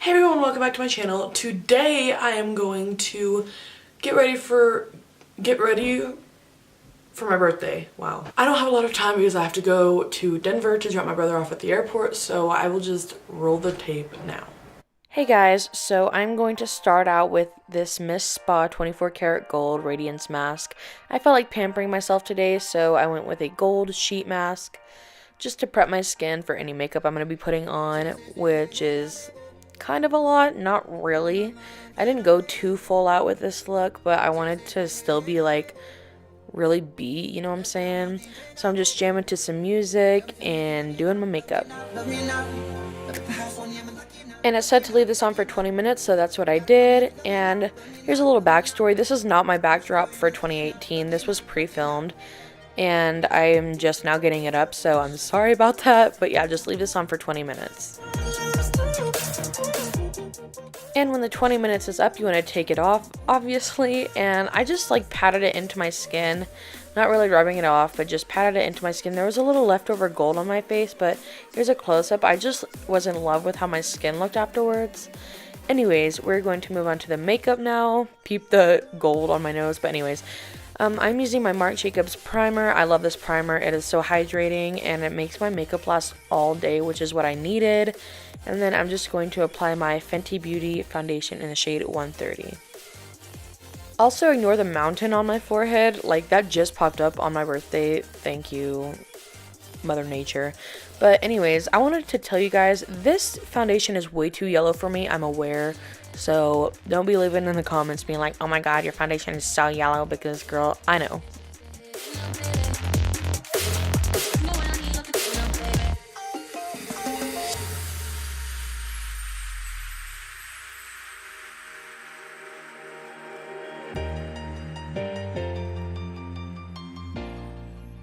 Hey everyone, welcome back to my channel. Today I am going to get ready for my birthday. Wow. I don't have a lot of time because I have to go to Denver to drop my brother off at the airport, so I will just roll the tape now. Hey guys, so I'm going to start out with this Miss Spa 24 karat gold radiance mask. I felt like pampering myself today, so I went with a gold sheet mask just to prep my skin for any makeup I'm going to be putting on, which is kind of a lot, not really. I didn't go too full out with this look, but I wanted to still be like really beat, you know what I'm saying? So I'm just jamming to some music and doing my makeup. And it said to leave this on for 20 minutes, so that's what I did. And here's a little backstory. This is not my backdrop for 2018. This was pre-filmed, and I am just now getting it up, so I'm sorry about that. But yeah, just leave this on for 20 minutes. And when the 20 minutes is up, you want to take it off, obviously, and I just like patted it into my skin, not really rubbing it off, but just patted it into my skin. There was a little leftover gold on my face, but here's a close-up. I just was in love with how my skin looked afterwards. Anyways, we're going to move on to the makeup now. Peep the gold on my nose, but anyways. I'm using my Marc Jacobs primer. I love this primer. It is so hydrating and it makes my makeup last all day, which is what I needed. And then I'm just going to apply my Fenty Beauty foundation in the shade 130. Also ignore the mountain on my forehead. Like, that just popped up on my birthday. Thank you, Mother Nature. But anyways, I wanted to tell you guys, this foundation is way too yellow for me. I'm aware. So don't be leaving in the comments being like, oh my god, your foundation is so yellow, because girl, I know.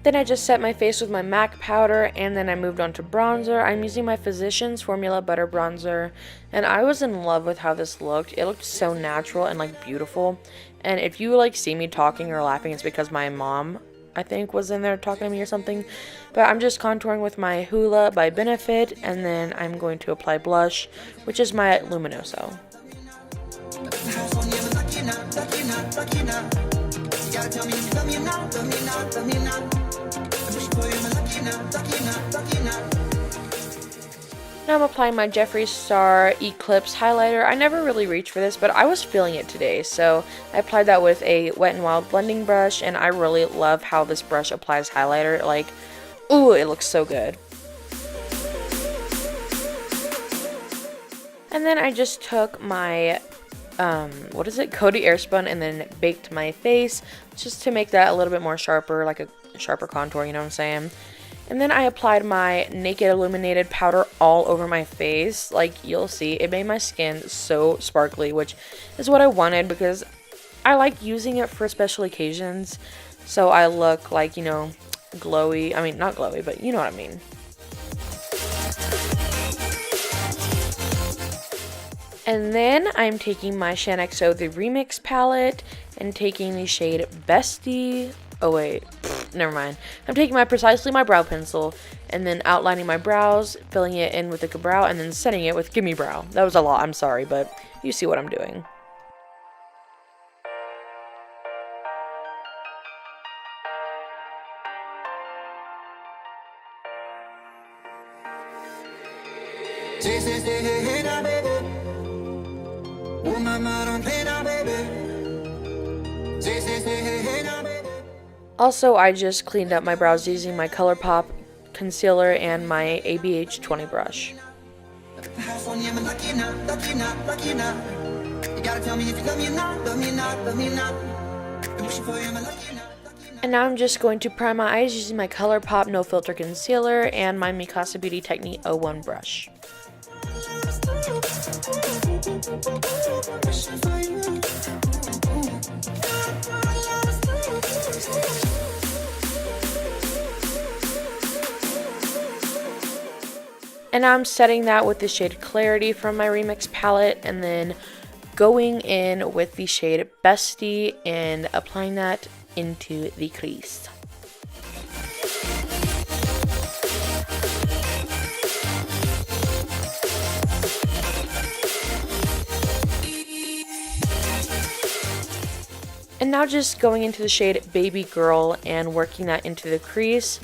Then I just set my face with my MAC powder, and then I moved on to bronzer. I'm using my Physicians Formula Butter Bronzer, and I was in love with how this looked. It looked so natural and like beautiful. And if you like see me talking or laughing, it's because my mom, I think, was in there talking to me or something. But I'm just contouring with my Hoola by Benefit, and then I'm going to apply blush, which is my Luminoso. Now I'm applying my Jeffree Star Eclipse highlighter. I never really reached for this, but I was feeling it today, so I applied that with a Wet n Wild blending brush, and I really love how this brush applies highlighter. Like, ooh, it looks so good. And then I just took my Coty Airspun, and then baked my face just to make that a little bit more sharper, like a sharper contour, you know what I'm saying? And then I applied my Naked Illuminated powder all over my face. Like, you'll see, it made my skin so sparkly, which is what I wanted because I like using it for special occasions, so I look like, you know, glowy. I mean, not glowy, but you know what I mean. And then I'm taking my ShanXO The Remix palette and taking the shade Bestie. Oh wait, never mind. I'm taking my Precisely My brow pencil and then outlining my brows, filling it in with a brow, and then setting it with Gimme Brow. That was a lot, I'm sorry, but you see what I'm doing. Also, I just cleaned up my brows using my ColourPop concealer and my ABH 20 brush. And now I'm just going to prime my eyes using my ColourPop No Filter concealer and my Mikasa Beauty Technique 01 brush. And now I'm setting that with the shade Clarity from my Remix palette, and then going in with the shade Bestie and applying that into the crease. And now just going into the shade Baby Girl and working that into the crease.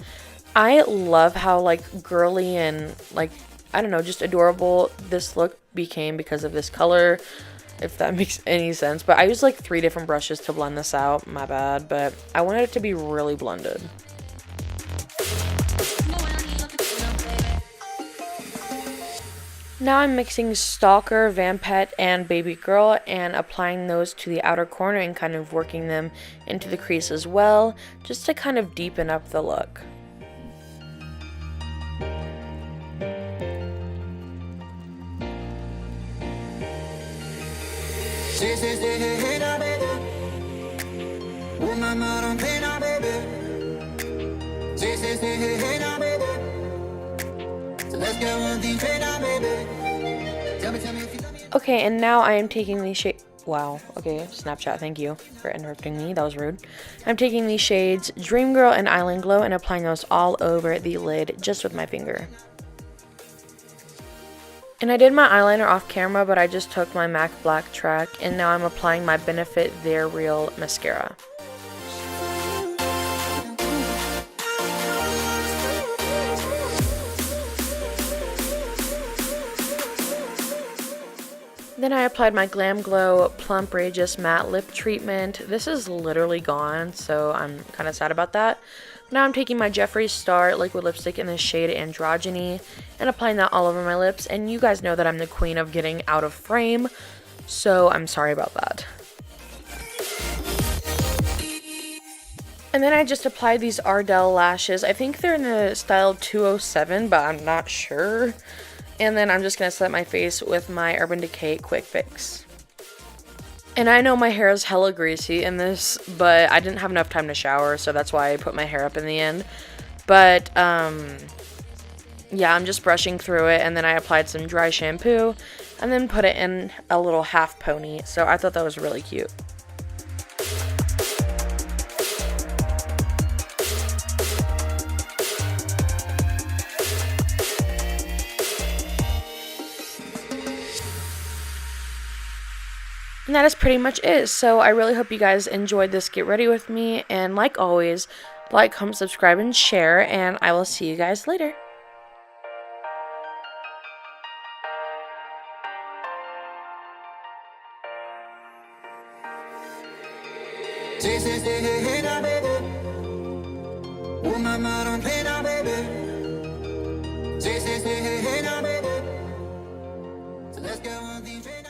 I love how like girly and like, I don't know, just adorable this look became because of this color, if that makes any sense. But I used like 3 different brushes to blend this out, my bad, but I wanted it to be really blended. Now I'm mixing Stalker, Vampette, and Baby Girl and applying those to the outer corner and kind of working them into the crease as well, just to kind of deepen up the look. Okay, and now I am taking these shades. Wow, okay, Snapchat, thank you for interrupting me, that was rude. I'm taking these shades, Dream Girl and Island Glow, and applying those all over the lid just with my finger. And I did my eyeliner off camera, but I just took my MAC Black Track, and now I'm applying my Benefit They're Real mascara. Then I applied my Glam Glow Plump Rageous Matte Lip Treatment. This is literally gone, so I'm kind of sad about that. Now I'm taking my Jeffree Star liquid lipstick in the shade Androgyny and applying that all over my lips. And you guys know that I'm the queen of getting out of frame, so I'm sorry about that. And then I just applied these Ardell lashes. I think they're in the style 207, but I'm not sure. And then I'm just going to set my face with my Urban Decay Quick Fix. And I know my hair is hella greasy in this, but I didn't have enough time to shower, so that's why I put my hair up in the end. But, yeah, I'm just brushing through it, and then I applied some dry shampoo, and then put it in a little half pony, so I thought that was really cute. And that is pretty much it. So I really hope you guys enjoyed this Get Ready With Me. And like always, like, comment, subscribe, and share. And I will see you guys later. So let's go on the train.